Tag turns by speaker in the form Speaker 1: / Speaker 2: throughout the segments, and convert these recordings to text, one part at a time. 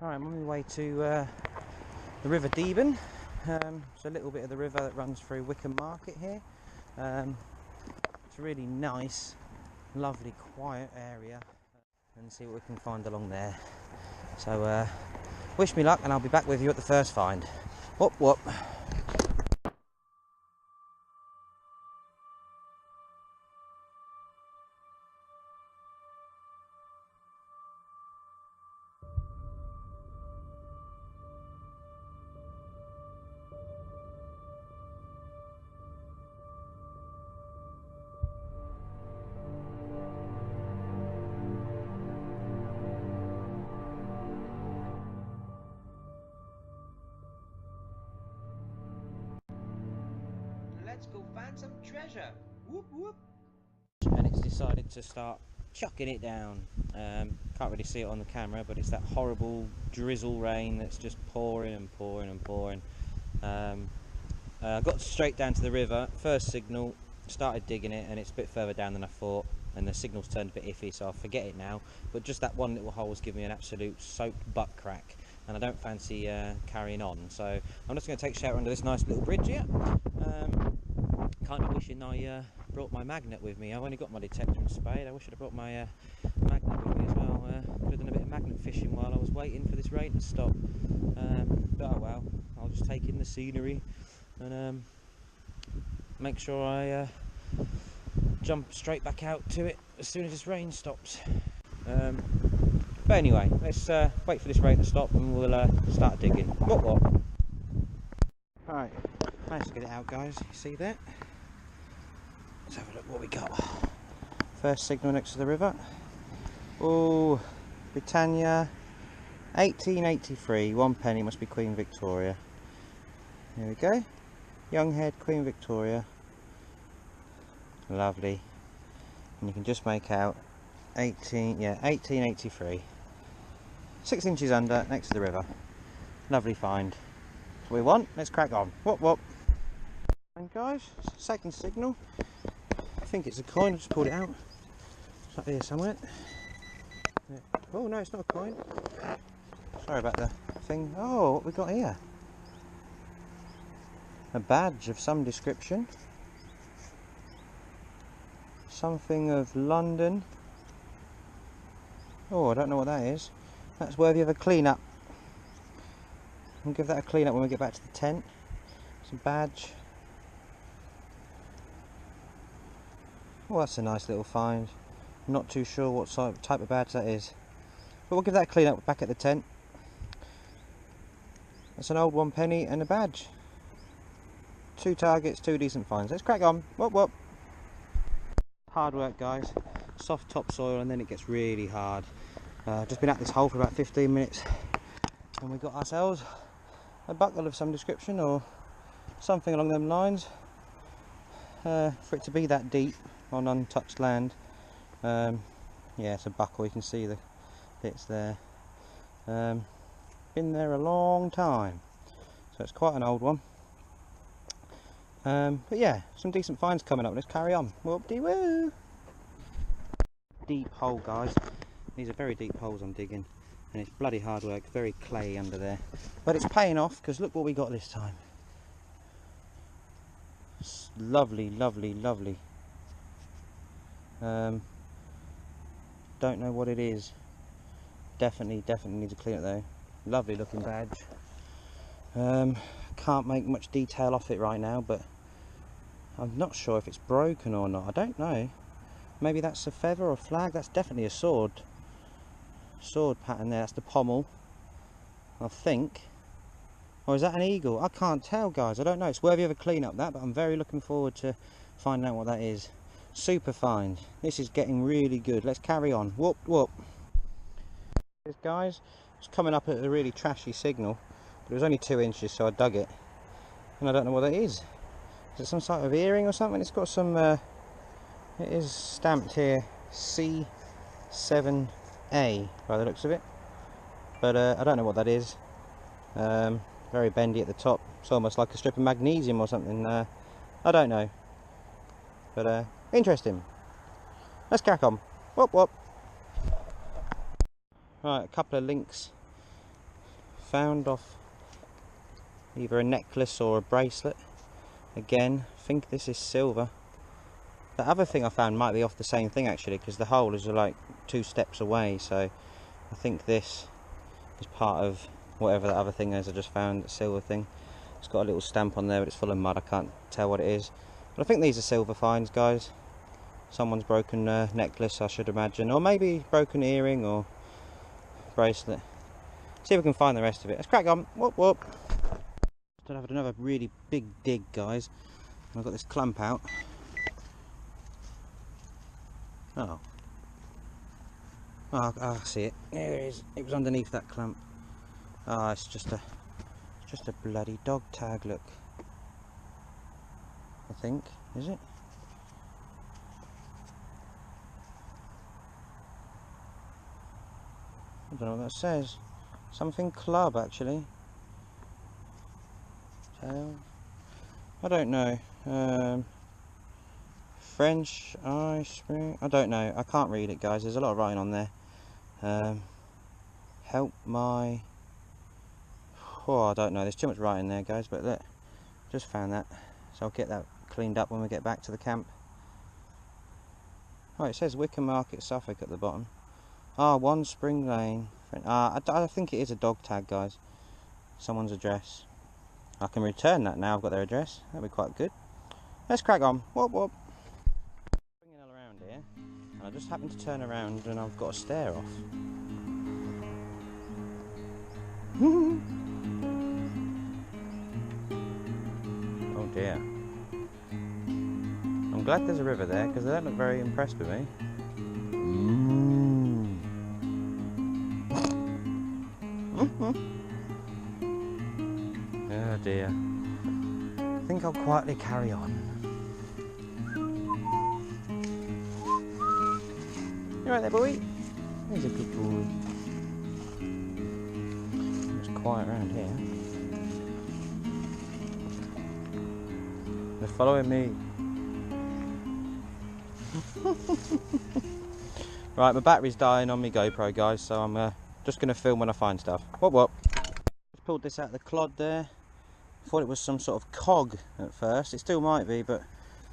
Speaker 1: Alright, I'm on my way to the River Deben. It's a little bit of the river that runs through Wickham Market here. It's a really nice, lovely, quiet area, and see what we can find along there. So wish me luck, and I'll be back with you at the first find. Whoop whoop. Let's go find some treasure. Whoop whoop. And it's decided to start chucking it down. Can't really see it on the camera, but it's that horrible drizzle rain that's just pouring and pouring and pouring. Got straight down to the river, first signal, started digging it, and it's a bit further down than I thought, and the signal's turned a bit iffy, so I'll forget it now. But just that one little hole was giving me an absolute soaked butt crack, and I don't fancy carrying on, so I'm just going to take shelter under this nice little bridge here. Kind of wishing I brought my magnet with me. I've only got my detector and spade. I wish I'd have brought my magnet with me as well. Could have done a bit of magnet fishing while I was waiting for this rain to stop. But oh well, I'll just take in the scenery and make sure I jump straight back out to it as soon as this rain stops. But anyway, let's wait for this rain to stop and we'll start digging. What? Alright, managed to get it out, guys. You see that? Let's have a look what we got. First signal next to the river. Oh, Britannia, 1883, 1 penny, must be Queen Victoria. Here we go. Young head, Queen Victoria. Lovely. And you can just make out 1883. 6 inches under, next to the river. Lovely find. That's what we want. Let's crack on. Whoop. And guys, second signal. I think it's a coin. I just pulled it out. It's up here somewhere. Yeah. Oh no, it's not a coin. Sorry about the thing. Oh, what we got here? A badge of some description. Something of London. Oh, I don't know what that is. That's worthy of a clean up. We'll give that a clean up when we get back to the tent. It's a badge. Oh, that's a nice little find. I'm not too sure what type of badge that is, but we'll give that a clean up back at the tent. That's an old 1 penny and a badge. 2 targets, 2 decent finds. Let's crack on. Whoop. Hard work, guys. Soft topsoil and then it gets really hard. Just been at this hole for about 15 minutes and we got ourselves a buckle of some description or something along them lines. For it to be that deep on untouched land, yeah, it's a buckle. You can see the bits there. Been there a long time, so it's quite an old one. But yeah, some decent finds coming up. Let's carry on. Whoop-de-woo! Deep hole, guys. These are very deep holes I'm digging, and it's bloody hard work. Very clayey under there, but it's paying off because look what we got this time. It's lovely. Don't know what it is. Definitely needs a clean up though. Lovely looking badge. Can't make much detail off it right now, but I'm not sure if it's broken or not. I don't know. Maybe that's a feather or a flag. That's definitely a sword pattern there. That's the pommel, I think. Or is that an eagle? I can't tell, guys. I don't know. It's worthy of a clean up, that, but I'm very looking forward to finding out what that is. Super find. This is getting really good. Let's carry on. Whoop. This, guys, it's coming up at a really trashy signal, but it was only 2 inches, so I dug it, and I don't know what that is. Is it some sort of earring or something? It's got some it is stamped here C7A by the looks of it, but I don't know what that is. Very bendy at the top. It's almost like a strip of magnesium or something. I don't know, but interesting. Let's crack on. Whoop. Right, a couple of links found off either a necklace or a bracelet. Again, I think this is silver. The other thing I found might be off the same thing actually, because the hole is like 2 steps away, so I think this is part of whatever the other thing is I just found, the silver thing. It's got a little stamp on there, but it's full of mud, I can't tell what it is. But I think these are silver finds, guys. Someone's broken necklace, I should imagine, or maybe broken earring or bracelet. See if we can find the rest of it. Let's crack on. Whoop whoop. Just had another really big dig, guys. I've got this clump out. Oh, I see it. There it is. It was underneath that clump. Ah, it's just a bloody dog tag. Look. I think, is it? I don't know what that says. Something club, actually. Tail. I don't know. French ice spring. I don't know. I can't read it, guys. There's a lot of writing on there. Help my. Oh, I don't know. There's too much writing there, guys. But look, just found that. So I'll get that cleaned up when we get back to the camp. Oh, it says Wickham Market, Suffolk at the bottom. Ah, 1 Spring Lane. I think it is a dog tag, guys. Someone's address. I can return that now I've got their address. That'd be quite good. Let's crack on. Whoop whoop. Bringing all around here, and I just happened to turn around and I've got a stare off. Oh dear. I'm glad there's a river there because they don't look very impressed with me. Oh dear. I think I'll quietly carry on. You right there, boy? He's a good boy. It's quiet around here. They're following me. Right, my battery's dying on my GoPro, guys, so I'm just going to film when I find stuff. Whoop. Just pulled this out of the clod there. Thought it was some sort of cog at first. It still might be, but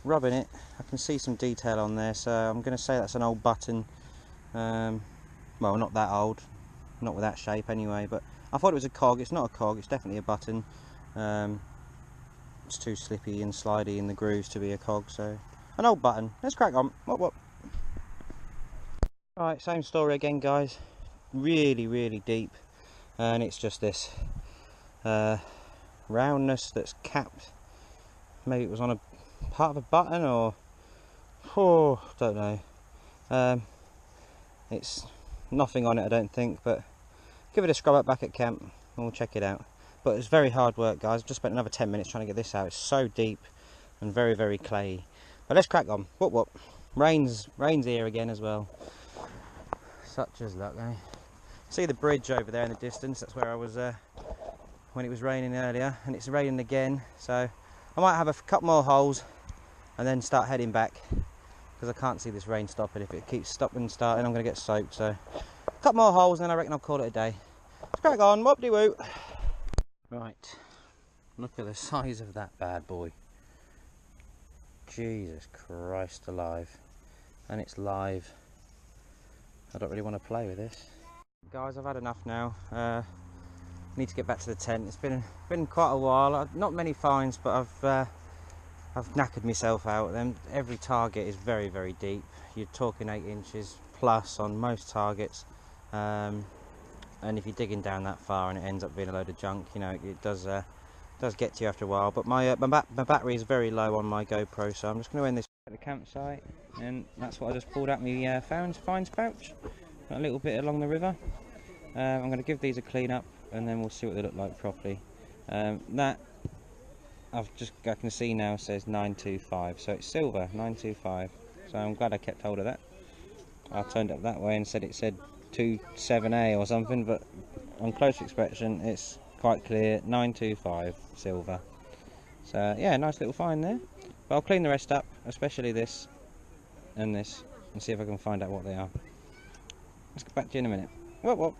Speaker 1: rubbing it, I can see some detail on there, so I'm going to say that's an old button. Well, not that old, not with that shape anyway, but I thought it was a cog. It's not a cog, it's definitely a button. It's too slippy and slidey in the grooves to be a cog, so an old button. Let's crack on. Whoop. Right, same story again, guys. Really deep, and it's just this roundness that's capped. Maybe it was on a part of a button, or don't know. It's nothing on it, I don't think, but give it a scrub up back at camp and we'll check it out. But it's very hard work, guys. Just spent another 10 minutes trying to get this out. It's so deep and very clayey. But let's crack on. Whoop. Rain's here again as well. Such as luck, eh? See the bridge over there in the distance? That's where I was when it was raining earlier, and it's raining again. So I might have a couple more holes and then start heading back, because I can't see this rain stopping. If it keeps stopping and starting, I'm going to get soaked. So a couple more holes and then I reckon I'll call it a day. Let's crack on. Whoop-de-woo. Right, look at the size of that bad boy. Jesus Christ alive. And it's live. I don't really want to play with this. Guys, I've had enough now. Need to get back to the tent. It's been quite a while. Not many finds, but I've knackered myself out. Every target is very deep. You're talking 8 inches plus on most targets. And if you're digging down that far and it ends up being a load of junk, you know, it does get to you after a while. But my battery is very low on my GoPro, so I'm just going to end this at the campsite, and that's what I just pulled out my finds pouch. Got a little bit along the river. I'm going to give these a clean up, and then we'll see what they look like properly. That I can see now says 925, so it's silver 925. So I'm glad I kept hold of that. I turned it up that way and it said 27A or something, but on close inspection it's quite clear 925 silver. So yeah, nice little find there. But I'll clean the rest up, especially this and this, and see if I can find out what they are. Let's get back to you in a minute. Whoop.